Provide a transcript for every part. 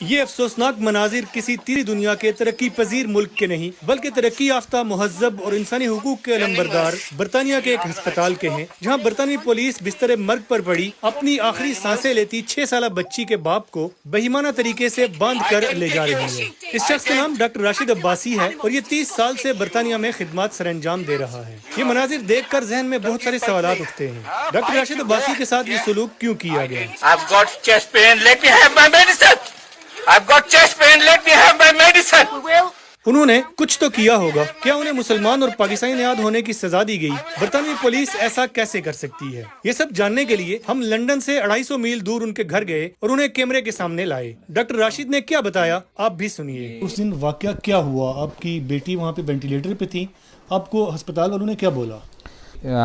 ये अफसोसनाक मनाजिर किसी तीसरी दुनिया के तरक्की पजीर मुल्क के नहीं बल्कि तरक्की याफ्ता महजब और इंसानी हुकूक के अलंबरदार बरतानिया के एक अस्पताल के हैं, जहाँ बरतानी पुलिस बिस्तर मर्ग पर पड़ी अपनी आखिरी सांसें लेती 6 साल बच्ची के बाप को बेईमाना तरीके से बांध कर ले जा रही है। इस शख्स का नाम डॉक्टर राशिद अब्बासी है और ये 30 साल से बरतानिया में खिदमत सरअंजाम दे रहा है। ये मनाजिर देख कर जहन में बहुत सारे सवाल उठते हैं। डॉक्टर राशिद अब्बासी के साथ ये सलूक क्यों किया गया? उन्होंने कुछ तो किया होगा। क्या उन्हें मुसलमान और पाकिस्तानी नियाद होने की सजा दी गई? बरतानवी पुलिस ऐसा कैसे कर सकती है? ये सब जानने के लिए हम लंदन से 250 मील दूर उनके घर गए और उन्हें कैमरे के सामने लाए। डॉक्टर राशिद ने क्या बताया, आप भी सुनिए। उस दिन वाकया क्या हुआ? आपकी बेटी वहाँ पे वेंटिलेटर पे थी, आपको अस्पताल वालों ने क्या बोला?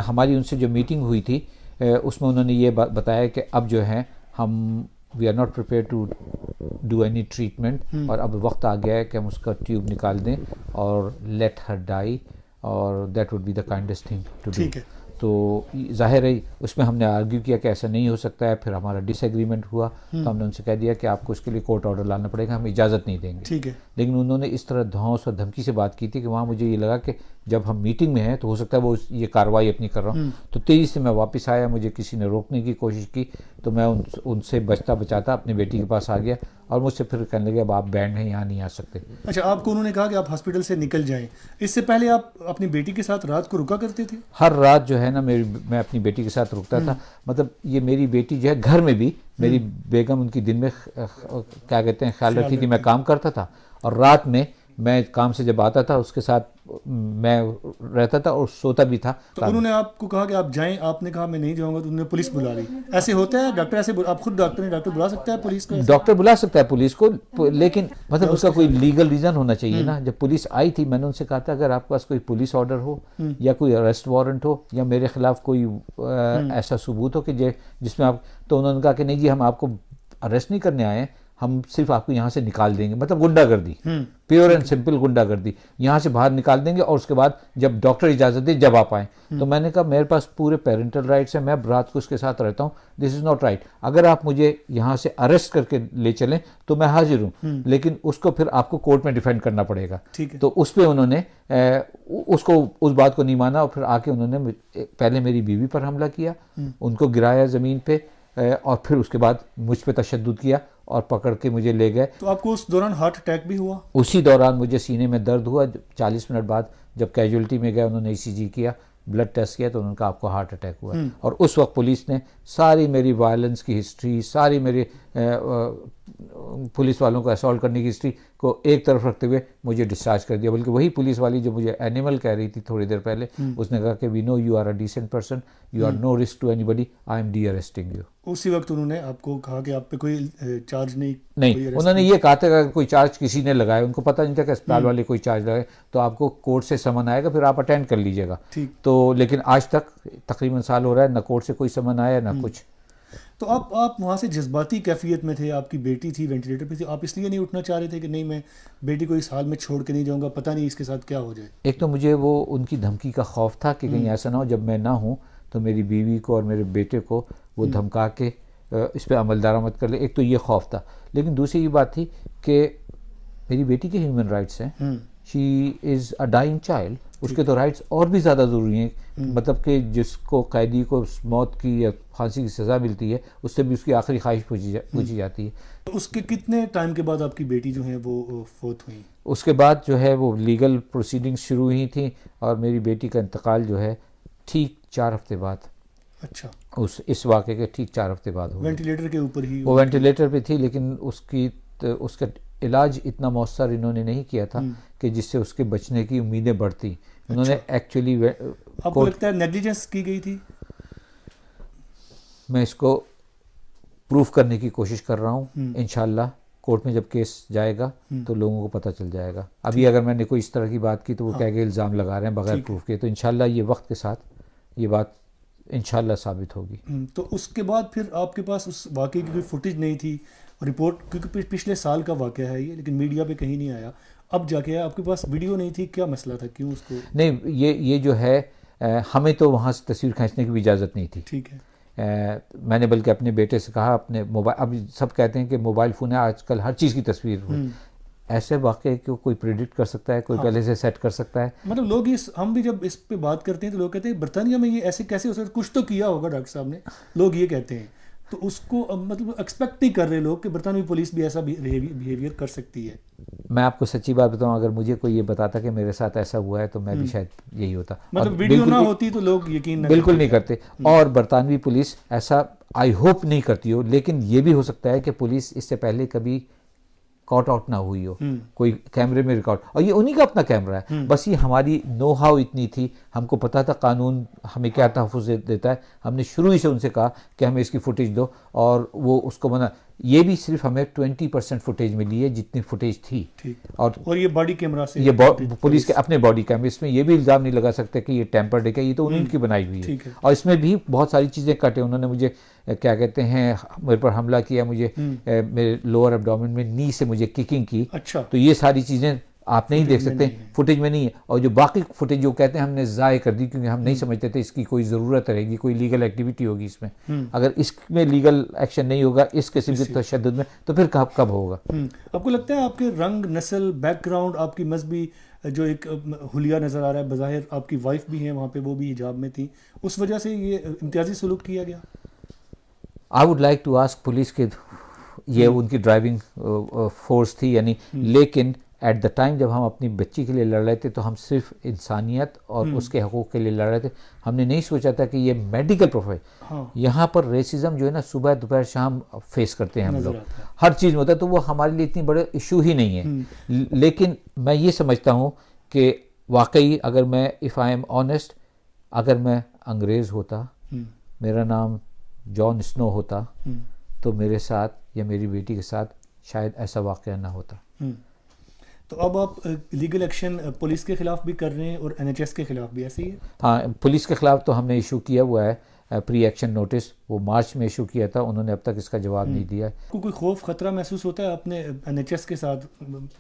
हमारी उनसे जो मीटिंग हुई थी उसमें उन्होंने ये बताया कि अब जो है हम we are not prepare to do any treatment और अब वक्त आ गया है कि हम उसका ट्यूब निकाल दें और लेट हर डाई और that would be the kindest thing to do. तो जाहिर है उसमें हमने आर्ग्यू किया कि ऐसा नहीं हो सकता है। फिर हमारा डिसएग्रीमेंट हुआ तो हमने उनसे कह दिया कि आपको इसके लिए कोर्ट ऑर्डर लाना पड़ेगा, हम इजाज़त नहीं देंगे। ठीक है। लेकिन उन्होंने इस तरह धौंस और धमकी से बात की थी कि वहाँ मुझे ये लगा कि जब हम मीटिंग में हैं तो हो सकता है वो ये कार्रवाई अपनी कर रहा हूँ। तो तेज़ी से मैं वापस आया, मुझे किसी ने रोकने की कोशिश की तो मैं उनसे बचता बचाता अपनी बेटी के पास आ गया और मुझसे फिर कहने लगे अब आप बैंड हैं, यहाँ नहीं आ सकते। अच्छा, आपको उन्होंने कहा कि आप हॉस्पिटल से निकल जाएं। इससे पहले आप अपनी बेटी के साथ रात को रुका करते थे? हर रात जो है ना मैं अपनी बेटी के साथ रुकता था। मतलब ये मेरी बेटी जो है घर में भी मेरी बेगम उनकी दिन में क्या कहते हैं ख्याल रखती थी, मैं काम करता था और रात में मैं काम से जब आता था उसके साथ मैं रहता था और सोता भी था। तो उन्होंने आपको कहा कि आप जाएं, आपने कहा मैं नहीं जाऊंगा, तो उन्होंने पुलिस बुला ली। ऐसे होता है? डॉक्टर ऐसे आप खुद डॉक्टर हैं, डॉक्टर बुला सकता है पुलिस को? डॉक्टर बुला सकता है पुलिस को, लेकिन मतलब उसका कोई लीगल रीज़न होना चाहिए ना। जब पुलिस आई थी मैंने उनसे कहा था अगर आपके पास कोई पुलिस ऑर्डर हो या कोई अरेस्ट वारंट हो या मेरे खिलाफ कोई ऐसा सबूत हो कि जिसमें आप, तो उन्होंने कहा कि नहीं जी हम आपको अरेस्ट नहीं करने आए हैं, हम सिर्फ आपको यहाँ से निकाल देंगे। मतलब गुंडागर्दी, प्योर एंड सिंपल गुंडागर्दी, यहाँ से बाहर निकाल देंगे और उसके बाद जब डॉक्टर इजाज़त दे जब आप आएँ। तो मैंने कहा मेरे पास पूरे पेरेंटल राइट्स हैं, मैं रात को उसके साथ रहता हूँ, दिस इज़ नॉट राइट। अगर आप मुझे यहाँ से अरेस्ट करके ले चलें तो मैं हाजिर हूँ, लेकिन उसको फिर आपको कोर्ट में डिफेंड करना पड़ेगा। तो उस पर उन्होंने उसको उस बात को नहीं माना और फिर आके उन्होंने पहले मेरी बीवी पर हमला किया, उनको गिराया ज़मीन पे और फिर उसके बाद मुझ पे तशद्दुद किया और पकड़ के मुझे ले गए। तो आपको उस दौरान हार्ट अटैक भी हुआ? उसी दौरान मुझे सीने में दर्द हुआ। 40 मिनट बाद जब कैजुअलिटी में गया उन्होंने ECG किया, ब्लड टेस्ट किया तो उन्होंने कहा आपको हार्ट अटैक हुआ। और उस वक्त पुलिस ने सारी मेरी वायलेंस की हिस्ट्री, सारी मेरी पुलिस वालों को असॉल्ट करने की हिस्ट्री को एक तरफ रखते हुए मुझे डिस्चार्ज कर दिया। बल्कि वही पुलिस वाली जो मुझे एनिमल कह रही थी थोड़ी देर पहले, उसने कहा कि we know you are a decent person, you are no risk to anybody, I am dearresting you. उसी वक्त उन्होंने आपको कहा कि आप पे कोई चार्ज नहीं, उन्होंने ये कहा था कि अगर कोई चार्ज किसी ने लगाया, उनको पता नहीं था कि अस्पताल वाले कोई चार्ज लगाए, तो आपको कोर्ट से समन आएगा, फिर आप अटेंड कर लीजिएगा। तो लेकिन आज तक तकरीबन साल हो रहा है, ना कोर्ट से कोई समन आया ना कुछ। तो आप वहाँ से जज्बाती कैफियत में थे, आपकी बेटी थी वेंटिलेटर पे थी, आप इसलिए नहीं उठना चाह रहे थे कि नहीं मैं बेटी को इस हाल में छोड़ के नहीं जाऊँगा, पता नहीं इसके साथ क्या हो जाए? एक तो मुझे वो उनकी धमकी का खौफ था कि कहीं ऐसा ना हो जब मैं ना हूँ तो मेरी बीवी को और मेरे बेटे को वो धमका के इस पर अमल दरामद कर ले। एक तो ये खौफ था, लेकिन दूसरी ये बात थी कि मेरी बेटी के ह्यूमन राइट्स हैं, she is a dying child, उसके तो राइट्स और भी ज़्यादा ज़रूरी हैं। मतलब कि जिसको कैदी को मौत की या फांसी की सज़ा मिलती है उससे भी उसकी आखिरी ख्वाहिश पूछी जाती है। तो उसके कितने टाइम के बाद आपकी बेटी जो है वो फोत हुई? उसके बाद जो है वो लीगल प्रोसीडिंग्स शुरू हुई थी और मेरी बेटी का इंतकाल जो है ठीक 4 हफ्ते बाद। अच्छा। इस वाक़े के ठीक 4 हफ्ते बाद हुआ। वेंटिलेटर के ऊपर ही? वो वेंटिलेटर पे थी, लेकिन उसका इलाज इतना मौसर इन्होंने नहीं किया था कि जिससे उसके बचने की उम्मीदें बढ़ती। उन्होंने एक्चुअली आपको लगता है नेग्लिजेंस की गई थी? मैं इसको प्रूफ करने की कोशिश कर रहा हूँ। इंशाल्लाह कोर्ट में जब केस जाएगा तो लोगों को पता चल जाएगा। अभी अगर मैंने कोई इस तरह की बात की तो वो कह के इल्ज़ाम लगा रहे हैं बगैर प्रूफ के, तो इंशाल्लाह ये वक्त के साथ ये बात इंशाल्लाह साबित होगी। तो उसके बाद फिर आपके पास उस वाक़े की कोई फुटेज नहीं थी, रिपोर्ट, क्योंकि पिछले साल का वाक़या है ये, लेकिन मीडिया पे कहीं नहीं आया, अब जाके आपके पास वीडियो नहीं थी, क्या मसला था, क्यों उसको? नहीं, ये जो है हमें तो वहाँ से तस्वीर खींचने की भी इजाज़त नहीं थी। ठीक है। मैंने बल्कि अपने बेटे से कहा, अपने मोबाइल, अब सब कहते हैं कि मोबाइल फ़ोन है आजकल हर चीज़ की तस्वीर हो, ऐसे वाक़े को कोई प्रिडिक्ट कर सकता है, कोई पहले से सेट कर सकता है? मतलब लोग हम भी जब इस पे बात करते हैं तो लोग कहते हैं बर्तानिया में ये ऐसे कैसे हो सकता है, कुछ तो किया होगा डॉक्टर साहब ने, लोग ये कहते हैं। तो उसको मतलब एक्सपेक्ट नहीं कर रहे लोग कि बरतानवी पुलिस भी ऐसा बिहेवियर कर सकती है। मैं आपको सच्ची बात बताऊं, अगर मुझे कोई ये बताता कि मेरे साथ ऐसा हुआ है तो मैं भी शायद यही होता। मतलब और वीडियो ना बिल्कुल होती तो लोग यकीन बिल्कुल नहीं करते। और बरतानवी पुलिस ऐसा आई होप नहीं करती हो, लेकिन ये भी हो सकता है कि पुलिस इससे पहले कभी कॉट आउट ना हुई हो, कोई कैमरे में रिकॉर्ड, और ये उन्हीं का अपना कैमरा है, बस ये हमारी नो हाउ इतनी थी, हमको पता था कानून हमें क्या तहफ़्फ़ुज़ देता है, हमने शुरू ही से उनसे कहा कि हमें इसकी फुटेज दो, और वो उसको मना, ये भी सिर्फ हमें 20% फुटेज मिली है जितनी फुटेज थी। और ये बॉडी कैमरा से, ये पुलिस के अपने बॉडी कैमरे, इसमें ये भी इल्ज़ाम नहीं लगा सकते कि ये टेम्पर्ड है, ये तो उन्हीं की बनाई हुई है। और इसमें भी बहुत सारी चीज़ें कटे, उन्होंने मुझे क्या कहते हैं मेरे पर हमला किया, मुझे मेरे लोअर एब्डोमेन में नी से मुझे किकिंग की। अच्छा, तो ये सारी चीज़ें आप नहीं देख सकते, फुटेज में नहीं है। और जो बाकी फुटेज जो कहते हैं हमने ज़ाय कर दी क्योंकि हम नहीं समझते थे इसकी कोई ज़रूरत रहेगी, कोई लीगल एक्टिविटी होगी इसमें, अगर इसमें लीगल एक्शन नहीं होगा इस किस्म के तशद्दुद में, तो फिर कब होगा? आपको लगता है आपके रंग, नस्ल, बैकग्राउंड, आपकी मजहबी जो एक हुलिया नज़र आ रहा है, बज़ाहिर आपकी वाइफ भी है वहाँ पे, वो भी हिजाब में थी, उस वजह से ये इम्तियाजी सलूक किया गया? I would like to ask police के, ये उनकी ड्राइविंग फोर्स थी यानी, लेकिन एट द टाइम जब हम अपनी बच्ची के लिए लड़ रहे थे तो हम सिर्फ इंसानियत और उसके हकूक़ के लिए लड़ रहे थे, हमने नहीं सोचा था कि ये मेडिकल प्रोफेशन, यहाँ पर रेसिज्म जो है ना सुबह दोपहर शाम फेस करते हैं हम लोग, हर चीज़ में होता है, तो वो हमारे लिए इतनी बड़े इशू ही नहीं है। लेकिन मैं ये समझता हूँ कि वाकई अगर मैं, इफ़ आई एम ऑनेस्ट, अगर मैं अंग्रेज़ होता, मेरा नाम जॉन स्नो होता, तो मेरे साथ या मेरी बेटी के साथ शायद ऐसा वाक़या ना होता। तो अब आप लीगल एक्शन पुलिस के खिलाफ भी कर रहे हैं और एनएचएस के खिलाफ भी, ऐसे ही है? हाँ, पुलिस के खिलाफ तो हमने इशू किया हुआ है प्री एक्शन नोटिस, वो मार्च में इशू किया था, उन्होंने अब तक इसका जवाब नहीं दिया है। आपको कोई खौफ खतरा महसूस होता है? अपने एनएचएस के साथ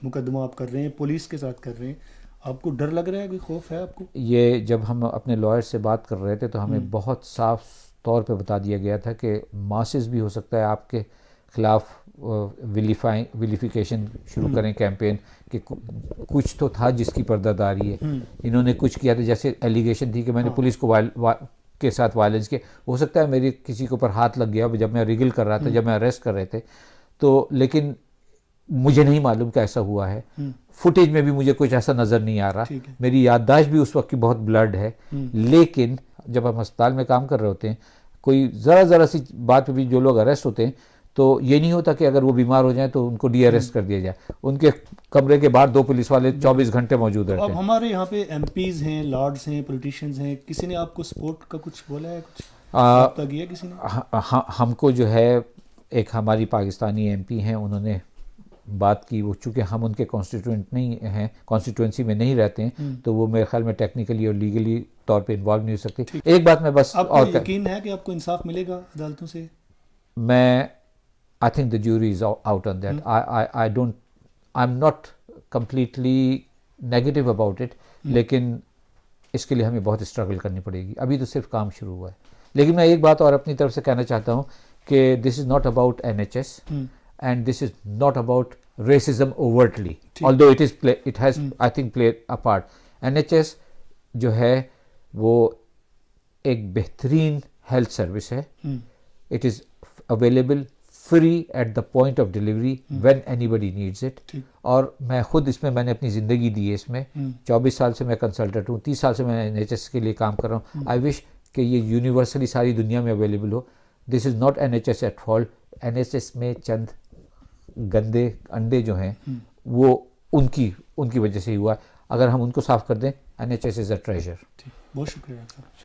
मुकदमा आप कर रहे हैं, पुलिस के साथ कर रहे हैं, आपको डर लग रहा है, कोई खौफ है आपको? ये जब हम अपने लॉयर से बात कर रहे थे तो हमें बहुत साफ तौर पे बता दिया गया था कि मासेस भी हो सकता है आपके खिलाफ विलिफिकेशन शुरू करें कैंपेन, कि कुछ तो था जिसकी पर्दादारी है, इन्होंने कुछ किया था, जैसे एलिगेशन थी कि मैंने पुलिस को के साथ वायलेंस किया, हो सकता है मेरे किसी के ऊपर हाथ लग गया जब मैं रिगल कर रहा था, जब मैं अरेस्ट कर रहे थे, तो लेकिन मुझे नहीं मालूम कि ऐसा हुआ है, फुटेज में भी मुझे कुछ ऐसा नज़र नहीं आ रहा, मेरी याददाश्त भी उस वक्त की बहुत ब्लड है, लेकिन जब हम अस्पताल में काम कर रहे होते हैं, कोई ज़रा सी बात पे भी जो लोग अरेस्ट होते हैं, तो ये नहीं होता कि अगर वो बीमार हो जाए तो उनको डी अरेस्ट कर दिया जाए, उनके कमरे के बाहर 2 पुलिस वाले 24 घंटे मौजूद रहते हैं। अब हमारे यहाँ पे एमपीज हैं, लॉर्ड्स हैं, पॉलिटिशियंस हैं, किसी ने आपको सपोर्ट का कुछ बोला है, कुछ बात किया किसी ने? हमको जो है एक हमारी पाकिस्तानी एमपी हैं, उन्होंने बात की, वो चूँकि हम उनके कॉन्स्टिट्यूएंट नहीं हैं, कॉन्स्टिट्यूएंसी में नहीं रहते हैं, तो वो मेरे ख्याल में टेक्निकली और लीगली तौर पे इन्वॉल्व नहीं हो सकती। एक बात मैं बस, आपको यकीन है कि आपको इंसाफ मिलेगा अदालतों से? मैं I think the jury is out on that. I'm not completely negative about it, लेकिन इसके लिए हमें बहुत स्ट्रगल करनी पड़ेगी, अभी तो सिर्फ काम शुरू हुआ है। लेकिन मैं एक बात और अपनी तरफ से कहना चाहता हूँ कि this is not about NHS and this is not about racism overtly, although it has I think played a part. NHS जो है वो एक बेहतरीन हेल्थ सर्विस है, it is available free at the point of delivery when anybody needs it, और मैं खुद इसमें मैंने अपनी ज़िंदगी दी है इसमें, 24 साल से मैं कंसल्टेंट हूँ, 30 साल से मैं NHS के लिए काम कर रहा हूँ। आई विश कि ये यूनिवर्सली सारी दुनिया में अवेलेबल हो। This is not NHS at fault, NHS में चंद गंदे अंडे जो हैं वो उनकी वजह से ही हुआ है, अगर हम उनको साफ कर दें, NHS इज़ अ ट्रेजर। बहुत शुक्रिया सर।